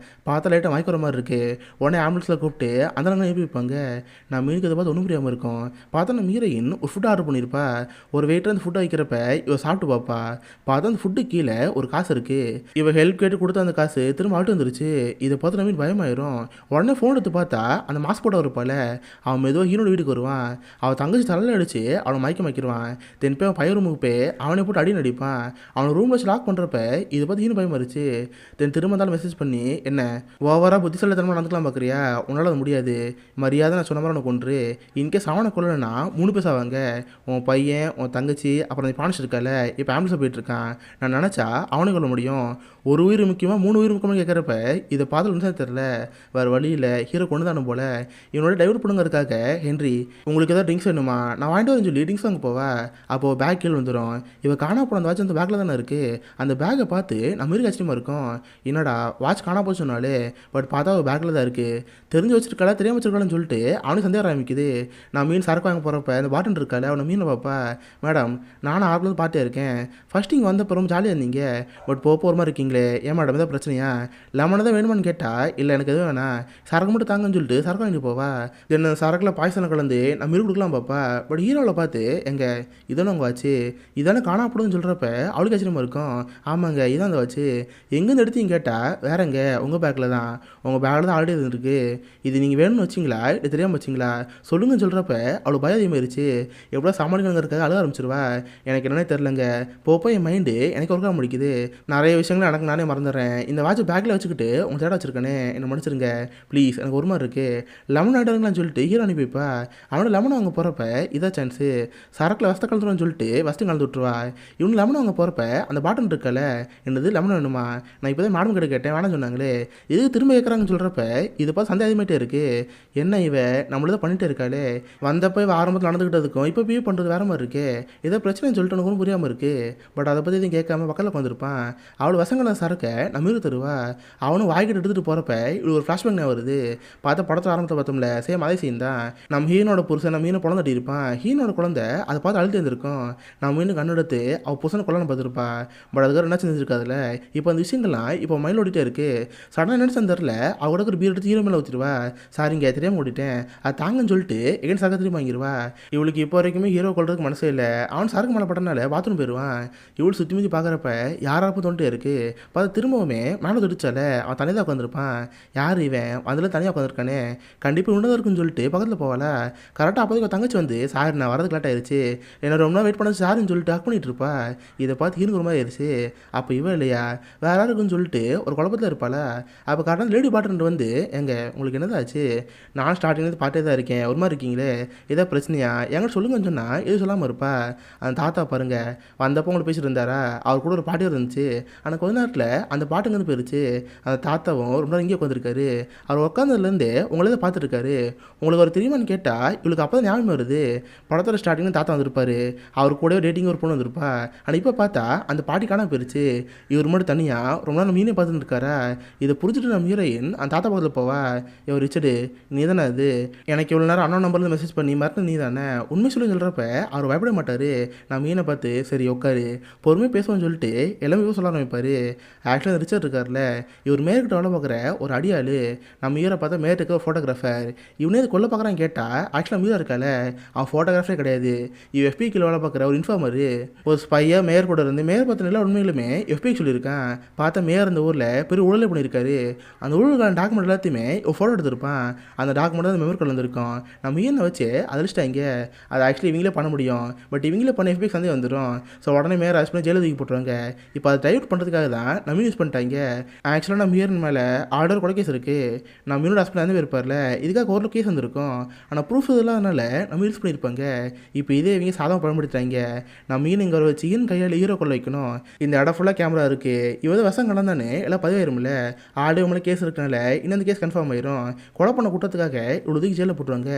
பார்த்தா லைட்டாக மயக்கிற மாதிரி இருக்குது. உடனே ஆம்புலன்ஸில் கூப்பிட்டு அந்த நாங்கள் எழுப்பி வைப்பாங்க. நான் மீனுக்கு இதை பார்த்து ஒன்றும் புரியாமல் இருக்கும். பார்த்தா நம்ம ஹீரோயின் ஒரு ஃபுட் ஆர்டர் பண்ணியிருப்பா. ஒரு வெயிட்டர் அந்த ஃபுட்டை வைக்கிறப்ப இவ சாப்பிட்டு பார்ப்பா. பார்த்தா அந்த ஃபுட்டு கீழே ஒரு காசு இருக்குது. இவ ஹெல்ப் கேட்டு கொடுத்த அந்த காசு திரும்ப ஆட்டு வந்துருச்சு. இதை பார்த்து நம்ம பயமாயிரும். உடனே ஃபோன் எடுத்து பார்த்தா அந்த மாஸ்க் போட்ட இருப்பாள், அவன் மெதுவாக ஹீரோட வீட்டுக்கு வருவான். அவன் தங்கச்சி தலையில் அடித்து அவனை மயக்க வைக்கிடுவான். தென் போய் அவன் பையன் ரூமுக்கு போய் அவனை போட்டு அடி நடிப்பான். அவனை ரூம் வச்சு லாக் பண்ணுறப்ப இதை பார்த்து ஹீரோ பயமாயிருச்சு. தென் திரும்ப இருந்தாலும் மெசேஜ் பண்ணி என்ன ஓவராக புத்திசாலித்தனமாக நடந்துக்கலாம் பார்க்குறியா, உன்னால் அது முடியாது, மரியாதை நான் சொன்ன மாதிரி உனக்கு கொன்று, இன்கேஸ் அவனை கொள்ளலைன்னா 3 பேர் ஆவாங்க, உன் பையன் உன் தங்கச்சி அப்புறம் அந்த பானிஷ் இருக்கால இப்போ ஆம்புலன்ஸில் போயிட்டுருக்கான், நான் நினச்சா அவனை கொள்ள முடியும், ஒரு உயிர் முக்கியமாக 3 உயிர் முக்கியமாக கேட்குறப்ப இதை பார்த்து நிமிஷம் தெரில, வேறு வழியில் ஹீரோ கொண்டு தானே போல. இவனோட டைவர்ட் பண்ணுங்கிறதுக்காக ஹென்றி உங்களுக்கு ஏதாவது ட்ரிங்க்ஸ் வேணுமா நான் வாங்கிட்டு வரேன்னு சொல்லி ட்ரிங்க்ஸ் வாங்க போவேன். அப்போது பேக் கீழே வந்துடும். இவ காணா போன அந்த வாட்ச் அந்த பேக்கில் தானே இருக்குது. அந்த பேக்கை பார்த்து நம்ம இருக்க கஷ்டமாக இருக்கும், என்னடா வாட்ச் காணா போச்சு சொன்னாலே, பட் பார்த்தா அவள் பேக்கில் தான் இருக்குது, தெரிஞ்சு வச்சிருக்காளா தெரியாமல் வச்சிருக்காளான்னு சொல்லிட்டு அவனுக்கு சந்தேகம் ஆரம்பிக்குது. நான் மீன் சரக்கு வாங்க போகிறப்ப அந்த பாட்டன் இருக்கால அவனை மீனை பார்ப்பா, மேடம் நானும் ஆர்லேருந்து பார்த்தே இருக்கேன், ஃபஸ்ட் இங்கே வந்தப்போ ரொம்ப ஜாலியாக இருந்தீங்க. பட் போக ஒரு மாதிரி இருக்கீங்களே, ஏன் மேடம் ஏதாவது பிரச்சனையா? லெமன் தான் வேணுமான்னு கேட்டா, இல்லை எனக்கு எதுவும் வேணாம், சரக்கு மட்டும் தாங்கன்னு சொல்லிட்டு சரக்கு வாங்கிட்டு போவா. தென் சரக்கில் பாய்சனை கலந்து நம்ம மீன் கொடுக்கலாம் பாப்பா. பட் ஹீரோவில் பார்த்து எங்க இதானே உங்கள் வாட்ச்சு, இதானே காணாப்படுன்னு சொல்கிறப்ப அவளுக்கு ஆச்சரியமா இருக்கும். ஆமாங்க இதான் அந்த வாட்ச்சு, எங்கேருந்து எடுத்தீங்க கேட்டால் வேறங்க உங்கள் பேக்கில் தான், உங்கள் பேக்கில் தான் ஆல்ரெடி இருந்துருக்கு, இது நீங்கள் வேணும்னு வச்சிங்களா இது தெரியாமல் வச்சிங்களா சொல்லுங்கன்னு சொல்கிறப்ப அவளுக்கு பயம் அதிகமாகிருச்சு. எப்படா சமாளிக்கணுங்கிறதுக்காக அழுக ஆரம்பிச்சிருவா. எனக்கு என்னன்னே தெரிலங்க, போப்போ என் மைண்டு எனக்கு ஒர்க்காக முடிக்குது, நிறைய விஷயங்கள் எனக்கு நானே மறந்துடுறேன், இந்த வாட்ச் பேக்கில் வச்சுக்கிட்டு உங்கள் தேட வச்சிருக்கேனே என்னை மன்னிச்சிருங்க ப்ளீஸ், எனக்கு ஒரு மாதிரி இருக்குது, லெமன் ஆர்டருங்களான்னு சொல்லிட்டு ஹீரோ அனுப்பி வைப்பா. அவனோட லெமன் வாங்க போகிறப்ப இதான் சான்ஸு, சரக்கில் வசத்தை கலந்துருவான்னு சொல்லிட்டு வசத்தையும் கலந்து விட்ருவா. இவனு லெமன் வாங்க போகிறப்ப அந்த பாட்டன் இருக்கல, என்னது லெமன் வேணுமா, நான் இப்போ தான் மேடம் கிட்ட கேட்டேன் வேணாம் சொன்னாங்களே, எதுக்கு திரும்ப கேட்குறாங்கன்னு சொல்கிறப்ப இது பார்த்து சந்தேகமாயிட்டே இருக்குது. என்ன இவ நம்மளதான் பண்ணிகிட்டே இருக்காளே, வந்தப்போ இவ ஆரம்பத்தில் நடந்துக்கிட்டதுக்கும் இப்போ பியூ பண்ணுறது வேற மாதிரி இருக்குது, ஏதோ பிரச்சனைன்னு சொல்லிட்டு எனக்கு புரியாமல் இருக்குது. பட் அதை பற்றி எதுவும் கேட்காம பக்கத்தில் வந்திருப்பான். அவள் வசங்கள சரக்கை நம்ம மீறி தருவா. அவனும் வாய்க்கிட்டு எடுத்துகிட்டு போகிறப்ப இவಳು ஒரு ஃப்ளாஷ்பேக் வருது. பார்த்தா படத்தில் ஆரம்பத்தில் பார்த்தோம்ல சேம் அதே சீன் தான். நம்ம ஹீனோட புருஷன் நம்ம ஹீனோ குழந்தை இருப்பான். ஹீனோட குழந்தை அதை பார்த்து அழுத்து இருந்திருக்கும். நம்ம மீன் கண்ணெடுத்து அவள் புருஷனை குழந்தை பார்த்துருப்பா. பட் அதுக்காக என்ன செஞ்சிருக்காதுல. இப்போ அந்த விஷயங்கள்லாம் இப்போ மைண்ட் ஓடிட்டே இருக்குது. சடனாக என்ன தெரில அவட ஒரு பீர் எடுத்து ஹீரோ மேலே ஊற்றிடுவா. சாரிங்க தெரியாமல் ஓடிட்டேன் அது தாங்கன்னு சொல்லிட்டு எகன் சரக்கு திரும்ப வாங்கிடுவா. இவளுக்கு இப்போ வரைக்குமே ஹீரோ கொள்றதுக்கு மனசே இல்லை. அவன் சரக்கு மேலே பட்டனால பாத்ரூம் போயிடுவான். இவள் சுற்றி முற்றி பார்க்குறப்ப யாராப்பும் தோண்டிட்டே இருக்குது. பார்த்து திரும்பவுமே மேலே துடிச்சால அவன் தனியாக தான் உட்காந்துருப்பான். யார் இவன் அதில் தனியாக உட்காந்துருக்கானே, கண்டிப்பாக உன்னதாக இருக்குன்னு சொல்லிட்டு பக்கத்தில் போவால. கரெக்டாக அப்போதைக்கு தங்கச்சி வந்து சாரி நான் வரதுக்கு லேட் ஆயிடுச்சு, என்ன ரொம்ப நாள் வெயிட் பண்ண சாரின்னு சொல்லிட்டு ஹக் பண்ணிட்டு இருப்பா. இதை பார்த்து ஹீரோக்கு ஒரு மாதிரி ஆயிடுச்சு. அப்போ இவன் இல்லையா வேற யாரும் இருக்குன்னு சொல்லிட்டு ஒரு குழப்பத்தில் இருப்பாள். அப்போ கரெக்டாக லேடி பாட்டு வந்து எங்க உங்களுக்கு என்னதான் ஆச்சு, நான் ஸ்டார்டிங்லேருந்து பாட்டே தான் இருக்கேன் ஒரு மாதிரி இருக்கீங்களே, ஏதாவது பிரச்சனையா என்கிட்ட சொல்லுங்கன்னு சொன்னால் எதுவும் சொல்லாமல் இருப்பா. அந்த தாத்தா பாருங்க வந்தப்போ உங்களுக்கு பேசிட்டு இருந்தாரா, அவர் கூட ஒரு பாட்டியும் இருந்துச்சு, ஆனால் கொஞ்ச நேரத்தில் அந்த பாட்டுங்க வந்து போயிருச்சு. அந்த தாத்தாவும் ரொம்ப நேரம் இங்கே உட்காந்துருக்காரு. அவர் உட்காந்ததுலேருந்து உங்களே தான் பார்த்துருக்காரு. உங்களுக்கு ஒரு தெரியுமான்னு கேட்டால் இவளுக்கு அப்போ தான் ஞாபகம் வருது. படத்தோட ஸ்டார்டிங்கில் தாத்தா வந்திருப்பாரு, அவர் கூட டேட்டிங் ஒரு பொண்ணு வந்திருப்பா. ஆனால் இப்போ பார்த்தா அந்த பாட்டி காணாம போயிருச்சு. இவர் மட்டும் தனியாக ரொம்ப நேரம் மீனே பார்த்துட்டு இருக்காரா. இதை புரிஞ்சுட்டு நம்ம ஹீரோயின் அந்த தாத்தா பக்கத்தில் போவா. இவர் ரிச்சர்டு நீ தானே அது, எனக்கு இவ்வளோ நேரம் அண்ணா நம்பர்லேருந்து மெசேஜ் பண்ணி மறந்து நீ தானே உண்மை சொல்லி சொல்கிறப்ப அவர் பயப்பட மாட்டார். நான் மீனை பார்த்து சரி உட்காரு பொறுமையாக பேசுவோன்னு சொல்லிட்டு எல்லாமே சொல்ல ஆரம்பிப்பார். ஆக்சுவலாக ரிச்சர்ட் இருக்கார்ல, இவர் மேற்கிட்ட வேலை பார்க்குற ஒரு அடியாள். நம்ம ஹீரோ பார்த்தா மேற்கிட்ட ஒரு ஃபோட்டோகிராஃபர். இவனே இது கொல்ல பார்க்குறான்னு கேட்டால் ஆக்சுவலாக மீரா இருக்கால அவன் ஃபோட்டோகிராஃபரே கிடையாது, இவ் எஃபிக்கில் வேலை பார்க்குற ஒரு இன்ஃபார்மரு. ஒரு ஸ்பையாக மேயர் கூட இருந்து மேயர் பார்த்த நல்லா உண்மையிலுமே எஃபிக்கு சொல்லியிருக்கான். பார்த்தா மேயர் அந்த ஊரில் பெரிய ஊழலே பண்ணியிருக்காரு. அந்த ஊழலுக்கான டாக்குமெண்ட் எல்லாத்தையுமே ஒரு ஃபோட்டோ எடுத்திருப்பான். அந்த டாக்குமெண்ட் அந்த மெமரி கார்டில் வந்துருக்கும். நம்ம ஈயனை வச்சு அதிர்ஷ்டாங்க அது ஆக்சுவலி இவங்களே பண்ண முடியும். பட் இவங்களே பண்ண எஃபிக் சந்தேகம் வந்துடும். ஸோ உடனே மேயர் அரெஸ்ட் பண்ணி ஜெயிலுக்கு தூக்கி போட்டுருவாங்க. இப்போ அதை டைவர்ட் பண்ணுறதுக்காக தான் நம்ம யூஸ் பண்ணிட்டாங்க. ஆக்சுவலாக நம்ம ஹீரோயின் மேலே ஆர்டர் கூட கேஸ் இருக்குது. நம்ம ஹீரோட ஹஸ்பண்ட் வந்து இருப்பார்ல, இதுக்காக கோர்ட்டில் கேஸ் வந்திருக்கும். ஆனால் ப்ரூஃப் இதெல்லாம் அதனால நம்ம யூஸ் பண்ணியிருப்பாங்க. இப்போ இதே இவங்க சாதம் பயன்படுத்துகிறாங்க. நம்ம ஹீரோ இங்கே வச்சு ஈன் கையால் ஹீரோ கொள்ள வைக்கணும். இந்த இடம் ஃபுல்லாக கேமரா இருக்குது. இவங்க வசம் கலந்தானே எல்லாம் பதிவாயிரும்ல, ஆடு மேலே கேஸ் இருக்கனால இன்னும் அந்த கேஸ் கன்ஃபார்ம் ஆயிரும். கொலை பண்ண குற்றத்துக்காக இவ்வளோ தூக்கி ஜெயிலில் போட்டுருவாங்க.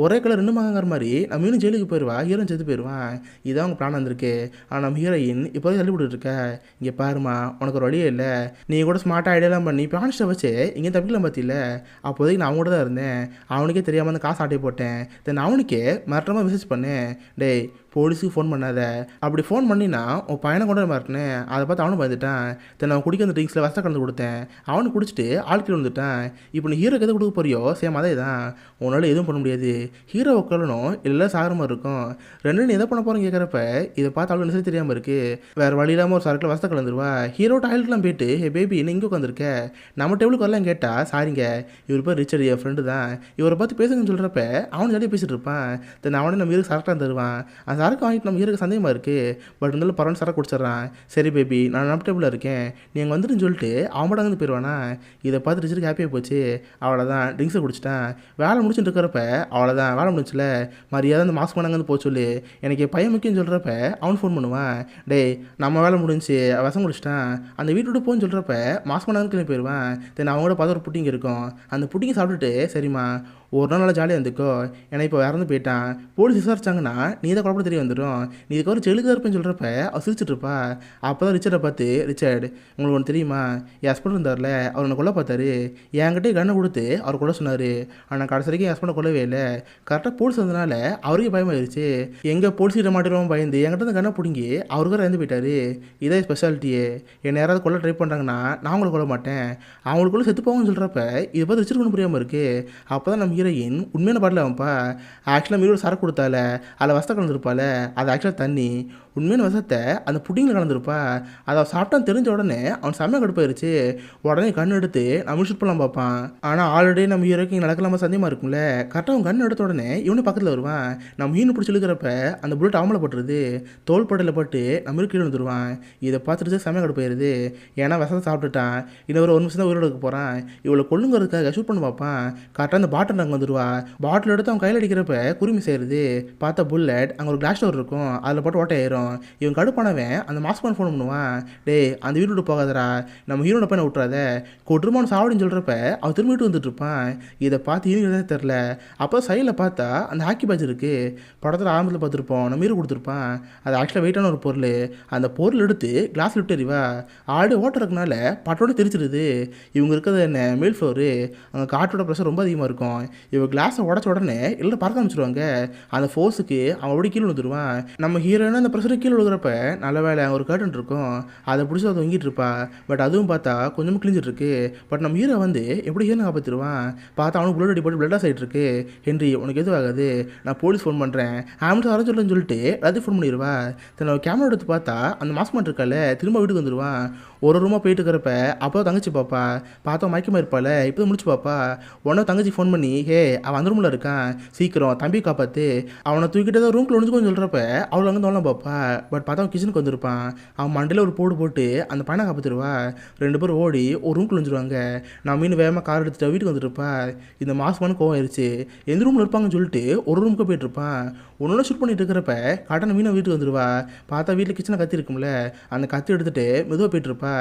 ஒரே கலர் ரெண்டு மகங்கிற மாதிரி நம்ம ஹீரோ ஜெயிலுக்கு போயிடுவா, ஹீரோ செத்து போயிடுவான். இதான் அவங்க பிளான் வந்திருக்கு. ஆனால் நம்ம ஹீரோயின் இப்போ தள்ளி போட்டுருக்க. இங்கே பாருமா உனக்கு ஒரு வழியே இல்லை, நீ கூட ஸ்மார்ட்டாக ஐடியாலாம் பண்ணி பிளான்ஸ்ட்டை வச்சு இங்கே தப்பிக்கலாம் பார்த்தில. அப்போதைக்கு நான் கூட தான் இருந்தேன், அவனுக்கே தெரியாமல் அந்த காசு ஆட்டை போட்டேன். தென் அவனுக்கே மறக்காமல் மெசேஜ் பண்ணேன், டேய் போலீஸுக்கு ஃபோன் பண்ணாத, அப்படி ஃபோன் பண்ணினா உன் பையனை கொண்டு வர மாட்டேனேன். அதை பார்த்து அவனும் பார்த்துட்டான். தென் அவன் குடிக்க அந்த ட்ரிங்க்ஸில் வசத்தை கலந்து கொடுத்தேன், அவனுக்கு குடிச்சிட்டு ஆட்கள் வந்துட்டான். இப்போ நீ ஹீரோக்கு எது கொடுக்க போறியோ சேம் அதே தான், உன்னால் எதுவும் பண்ண முடியாது. ஹீரோ உட்காரணும் இல்லை சாகிற மாதிரி இருக்கும். ரெண்டு நீ எதை பண்ண போகிறேன்னு கேட்குறப்ப இதை பார்த்து அவளுக்கு நிச்சயம் தெரியாமல் இருக்குது. வேறு வழி இல்லாமல் ஒரு சரக்கில் வசத்தை கலந்துருவா. ஹீரோ டாய்லெட்லாம் போயிட்டு ஹே பேபி என்ன இங்கே உட்காந்துருக்க, நம்ம டேபிளுக்கு வரலாம் கேட்டால் சாரிங்க இவர் பேர் ரிச்சர்ட் என் ஃப்ரெண்டு தான், இவரை பார்த்து பேசுங்கன்னு சொல்கிறப்ப அவனு ஜாலியாக பேசிகிட்டு இருப்பான். தென் அவனே நம்ம ஹீரோக்கு சரக்காக தருவான். அந்த சரக்கு வாங்கிட்டு நம்ம ஹீரோக்கு சந்தேகமாக இருக்குது. பட் இருந்தாலும் பரவாயில்ல சரக்கு குடிச்சிட்றான். சரி பேபி நான் நம்ம டேபிளில் இருக்கேன் நீ அங்கே வந்துட்டுன்னு சொல்லிட்டு அவன் மட்டும் வந்து போயிடுவானா. இதை பார்த்து ரிச்சருக்கு ஹாப்பியாக போச்சு. அவ்வளோதான் ட்ரிங்க்ஸை குடிச்சிட்டான். வேலை முடிச்சுட்டு இருக்கிறப்ப அவ்வளோதான் வேலை முடிச்சுல மரியாதை அந்த மாஸ்க் பண்ணாங்க வந்து போக சொல்லு, எனக்கு பையன் முக்கியம்னு சொல்கிறப்ப அவன் ஃபோன் பண்ணுவான். டேய் நம்ம வேலை முடிஞ்சு விஷம் குடிச்சிட்டான் அந்த வீட்டு விட்டு போன்னு சொல்கிறப்ப மாஸ்க் பண்ணாங்கன்னு கிளம்பி போயிடுவான். தென் அவங்களோட பார்த்து ஒரு புட்டிங்க இருக்கும். அந்த புட்டிங்க சாப்பிட்டுட்டு சரிம்மா ஒரு நாள் நல்லா ஜாலியாக இருந்துக்கோ, ஏன்னா இப்போ இறந்து போயிட்டான். போலீஸ் விசாரிச்சாங்கன்னா நீ தான் குழப்பம் தெரிய வந்துடும். நீ இதுக்கு ஜெயிலுக்கு இருப்பேன்னு சொல்கிறப்ப அவள் சிரிச்சிட்டு இருப்பா. அப்போ தான் ரிச்சர்டை பார்த்து, ரிச்சர்டு உங்களுக்கு ஒன்று தெரியுமா, என் ஹஸ்பண்ட் இருந்தார்ல அவர் என்னை கொல்ல பார்த்தாரு. என்கிட்ட கண்ணை கொடுத்து அவர் கொல்ல சொன்னார். ஆனால் கடைசி வரைக்கும் என் ஹஸ்பண்டை கொல்லவே இல்லை. கரெக்டாக போலீஸ் வந்ததுனால அவருக்கே பயமாயிருச்சு. எங்கே போலீஸ் கிட்ட மாட்டிடுவோம் பயந்து என்கிட்ட இருந்து கண்ணை பிடிங்கி அவருக்கு இறந்து போயிட்டாரு. இதே ஸ்பெஷாலிட்டியே. என்னை யாராவது கொல்ல ட்ரை பண்ணுறாங்கன்னா நான் அவங்களை கொல்ல மாட்டேன், அவங்களுக்குள்ள செத்து போவாங்கன்னு சொல்கிறப்ப இதை பார்த்து ரிச்சர்டு புரியாமல் இருக்குது. அப்போ தான் நம்ம ஹீரோயின் உண்மையான பாட்டில் அவன்ப்பா. ஆக்சுவலாக மீறி ஒரு சரக்கு கொடுத்தால அதில் வசத்தை கலந்துருப்பாள். அது ஆக்சுவலாக தண்ணி. உண்மையான விஷத்தை அந்த புட்டிங்கில் கலந்துருப்பா. அதை சாப்பிட்டான்னு தெரிஞ்ச உடனே அவன் செம்மையாக கடுப்பாயிருச்சு. உடனே கண் எடுத்து நம்ம ஷூட் பண்ணலாம் பார்ப்பான். ஆனால் ஆல்ரெடி நம்ம ஹீரோக்கு இங்கே நடக்கலாமா சந்தேகமாக இருக்கும்ல. கரெக்டாக அவன் கண் எடுத்த உடனே இவனு பக்கத்தில் வருவான். நம்ம மீன் பிடிச்சி இழுக்கிறப்ப அந்த புல்லட் அவமலை பட்டுருது. தோல் படையில் பட்டு நம்ம கீழே வந்துடுவான். இதை பார்த்துட்டு செம்மையாக கடுப்பாயிருது. ஏன்னா விஷத்தை சாப்பிட்டுட்டான். இன்னும் ஒரு நிமிஷம் தான் உயிரோடு போகிறான். இவளை கொள்ளுங்கிறதுக்காக ஷூட் பண்ண பார்ப்பான். கரெக்டாக அந்த பாட்டில் அங்கே வந்துடுவா. பாட்டில் எடுத்து அவன் கையில் அடிக்கிறப்ப குருமி செய்கிறது. பார்த்தா புல்லட் அங்கே ஒரு கிளாஸ் டோர் இருக்கும், அதில் போட்டு ஓட்டையாயிரும். இவன் கடுப்பானவன் அந்த மாஸ்க் ஃபோன் பண்ணுவான். டேய் அந்த வீடு விட்டு போகாதரா, நம்ம ஹீரோட பையனை விட்டுறாத, கொட்டுருமானு சாவடின்னு சொல்கிறப்ப அவன் திரும்பி வீட்டு வந்துட்டு இருப்பான். இதை பார்த்து ஹீரோனே தெரில. அப்போ சைடில் பார்த்தா அந்த ஹாக்கி பேட்ச் இருக்குது. படத்தில் ஆரம்பத்தில் பார்த்துருப்போம், நம்ம ஹீரோ கொடுத்துருப்பான். அது ஆக்சுவலாக வெயிட்டான ஒரு பொருள். அந்த பொருள் எடுத்து கிளாஸ் விட்டு எறிவா. ஆடு ஓட்ட இருக்கனால பட்டோட தெரிச்சிருது. இவங்க இருக்கிறது என்ன மேல் ஃப்ளோரு, அங்கே காற்றோட ப்ரெஷர் ரொம்ப அதிகமாக இருக்கும். இவங்க கிளாஸை உடச்ச உடனே எல்லாம் பறக்க ஆரம்பிச்சிருவாங்க. அந்த ஃபோர்ஸுக்கு அவன் அப்படி கீழே விழுந்துருவான். நம்ம ஹீரோயினா அந்த ப்ரெஷருக்கு கீழே விழுகிறப்ப நல்ல வேலை ஒரு கர்டன் இருக்கும், அதை பிடிச்சி அதை தொங்கிட்டு இருப்பா. பட் அதுவும் பார்த்தா கொஞ்சமாக கிழிஞ்சிட்டு இருக்கு. பட் நம்ம ஹீரோ வந்து எப்படி ஹீரோ காப்பாற்றிடுவான். பார்த்தா அவனுக்கு புல்லட் அடிப்பட்டு பிளட்டாக ஆகிட்டு இருக்கு. ஹென்றி உனக்கு எதுவும் ஆகாது, நான் போலீஸ் ஃபோன் பண்ணுறேன், ஆம்புலன்ஸ் வர சொல்லுன்னு சொல்லிட்டு எல்லாத்தையும் ஃபோன் பண்ணிடுவா. தன்னோட கேமரா எடுத்து பார்த்தா அந்த மாஸ்க் இருக்கால திரும்ப வீட்டுக்கு வந்துடுவான். ஒரு ரூமாக போயிட்டு இருக்கிறப்ப அப்போ தங்கச்சி பாப்பா. பார்த்தா மயக்கமாக இருப்பாள். இப்போ முடிச்சு பாப்பா. உடனே தங்கச்சி ஃபோன் பண்ணி, ஹே அவன் அந்த ரூமில் இருக்கான், சீக்கிரம் தம்பி காப்பாற்று, அவனை தூக்கிட்டு தான் ரூம்குள்ள ஒழிஞ்சுக்கோன்னு சொல்கிறப்ப அவளை அங்கே தோணலாம் பாப்பா. பட் பார்த்தா அவன் கிச்சனுக்கு வந்திருப்பான். அவன் மண்டையில் ஒரு போடு போட்டு அந்த பையனை காப்பாற்றிடுவா. ரெண்டு பேரும் ஓடி ஒரு ரூம்குள்ள ஒழிஞ்சிருவாங்க. நான் மீன் வேகமாக கார் எடுத்துட்டு வீட்டுக்கு வந்துருப்பா. இந்த மாஸ்க் பண்ண கோவம் ஆயிடுச்சு. எந்த ரூமில் இருப்பாங்கன்னு சொல்லிட்டு ஒரு ரூமுக்கு போயிட்டு இருப்பான். ஒன்று ஷூட் பண்ணிட்டு இருக்கிறப்ப காட்டான மீனை வீட்டுக்கு வந்துடுவா. பார்த்தா வீட்டில் கிச்சனை கத்தி இருக்கும்ல, அந்த கத்தி எடுத்துகிட்டு மெதுவாக போயிட்டு இருப்பா.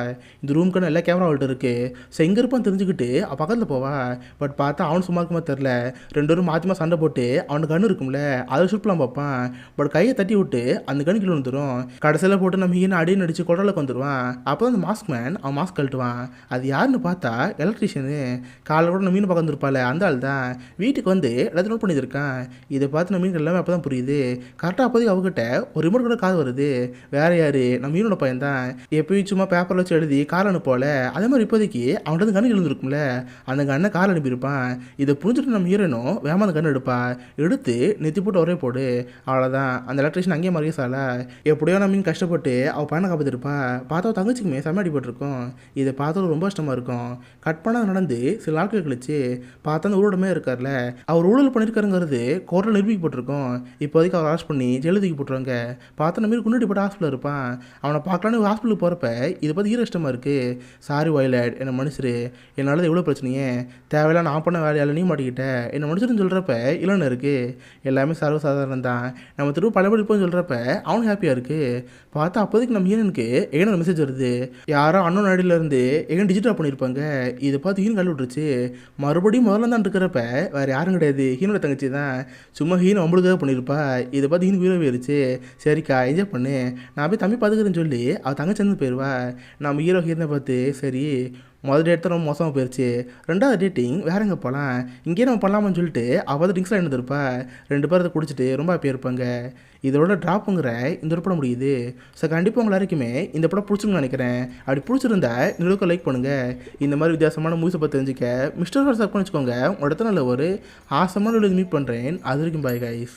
இந்த ரூமுக்கான எல்லா கேமரா அவள்கிட்ட இருக்குது. ஸோ எங்கே இருப்பான்னு தெரிஞ்சுக்கிட்டு அவள் பக்கத்தில் போவா. பட் பார்த்தா அவனு சும்மா இருக்குமா தெரில. ரெண்டு பேரும் மாற்றிமா சண்டை போட்டு அவனுக்கு கண்ணு இருக்கும்ல அதை ஷூட் பண்ணலாம் பார்ப்பான். பட் கையை தட்டி விட்டு அந்த கண்ணு கீழே வந்துடும். கடைசியில் போட்டு நம்ம ஹீனை அடி நடிச்சு கொடலுக்கு வந்துடுவான். அப்போ தான் அந்த மாஸ்க் மேன் அவன் மாஸ்க் கழட்டுவான். அது யாருன்னு பார்த்தா எலக்ட்ரிஷியனு. காலையில் கூட நம்ம மீன் பக்கம் வந்துருப்பாள், அந்த ஆள் தான். வீட்டுக்கு வந்து எல்லாத்தையும் நோட் பண்ணியிருக்கான். இதை பார்த்து நம்ம மீன் எல்லாமே அப்போ தான் புரியுது. கரெக்டாக அப்போதைக்கு அவகிட்ட ஒரு ரிமோட் கூட காது வருது. வேற யாரு, நம்ம மீனோட பையன் தான். எப்பயும் சும்மா பேப்பரில் வச்சு எழுதி கார் அனுப்போல, அதே மாதிரி இப்போதைக்கு அவன்கிட்ட கண்ணு எழுந்திருக்கும்ல, அந்த கண்ணை கார் அனுப்பியிருப்பான். இதை புரிஞ்சுட்டு நம்ம ஹீரோனும் வேகமாக அந்த கண்ணு எடுப்பா. எடுத்து நெத்தி போட்டு ஒரே போடு, அவ்வளோதான். அந்த எலக்ட்ரிஷன் அங்கேயே மறைய சால. எப்படியோ நம்ம மீன் கஷ்டப்பட்டு அவள் பையனை காப்பாற்றிருப்பா. பார்த்தா தங்கச்சிக்குமே செம்ம அடிபட்டிருக்கும். இதை பார்த்தா ரொம்ப கஷ்டமாக இருக்கும். கட் பண்ண நடந்து சில நாட்கள் கழிச்சு பார்த்தா அந்த ஊரோடமே இருக்கார்ல, அவர் ஊழல் பண்ணியிருக்காருங்கிறது கோர்ட்டில் நிரூபிக்கப்பட்டிருக்கும். இப்போதைக்கு அவர் அரெஸ்ட் பண்ணி ஜெயிலு தூக்கி போட்டுருவாங்க. பார்த்தா நம்ம குண்டாடி போட்டு ஹாஸ்பிட்டல் இருப்பான். அவனை பார்க்கலான்னு ஹாஸ்பிட்டலுக்கு போகிறப்ப இதை பார்த்து ஹீரோ இஷ்டமாக இருக்குது. சாரி வயலட், என்னை மனுஷரு, என்னால் எவ்வளோ பிரச்சனையே, தேவையில்ல நான் பண்ண வேலையால் நீ மாட்டிக்கிட்ட, என்னை மனுஷருன்னு சொல்கிறப்ப இல்லைன்னு இருக்குது. எல்லாமே சர்வசாதாரணம் தான். நம்ம திரும்ப பழையபடி போய் சொல்கிறப்ப அவனும் ஹாப்பியாக இருக்குது. பார்த்தா அப்போதைக்கு நம்ம ஹீரோனுக்கு எங்கே ஒரு மெசேஜ் வருது. யாரோ அண்ணன் அடியிலேருந்து எங்கே டிஜிட்டல் பண்ணியிருப்பாங்க. இதை பார்த்து ஹீரோ கழி விட்டுருச்சு. மறுபடியும் முதல்ல தான் இருக்கிறப்ப வேறு யாரும் கிடையாது, ஹீரோட தங்கச்சி தான். சும்மா ஹீரோ நம்மளுக்காக பண்ணியிருப்பா. இதை பார்த்து ஹீரோ ஹீரோ போயிருச்சு. சரிக்கா என்ஜாய் பண்ணு, நான் போய் தம்பி பார்த்துக்கிறேன்னு சொல்லி அவள் தங்கச்சி வந்து போயிடுவா. நம்ம ஹீரோ ஹீரோனை பார்த்து சரி முதல் டேட் தான் ரொம்ப மோசமாக போயிடுச்சு, ரெண்டாவது டேட்டிங் வேற எங்கே போகலாம், இங்கேயே நம்ம பண்ணலாமான்னு சொல்லிட்டு அவள் ட்ரிங்க்ஸ்லாம் எடுத்துருப்பா. ரெண்டு பேர் அதை குடிச்சிட்டு ரொம்ப ஹாப்பியாக இருப்பாங்க. இதோட ட்ராப்புங்கிற இந்த ஒரு படம் முடியுது. ஸோ கண்டிப்பாக உங்கள் எல்லாருக்குமே இந்த படம் பிடிச்சிருக்குன்னு நினைக்கிறேன். அப்படி பிடிச்சிருந்தா இந்த லைக் பண்ணுங்கள். இந்த மாதிரி வித்தியாசமான மூவிஸை பற்றி தெரிஞ்சுக்க மிஸ்டர் சப் பண்ணி வச்சுக்கோங்க. உங்களோட இடத்துல நல்ல ஒரு ஆசமான மீட் பண்ணுறேன். அது வரைக்கும் பாய் கைஸ்.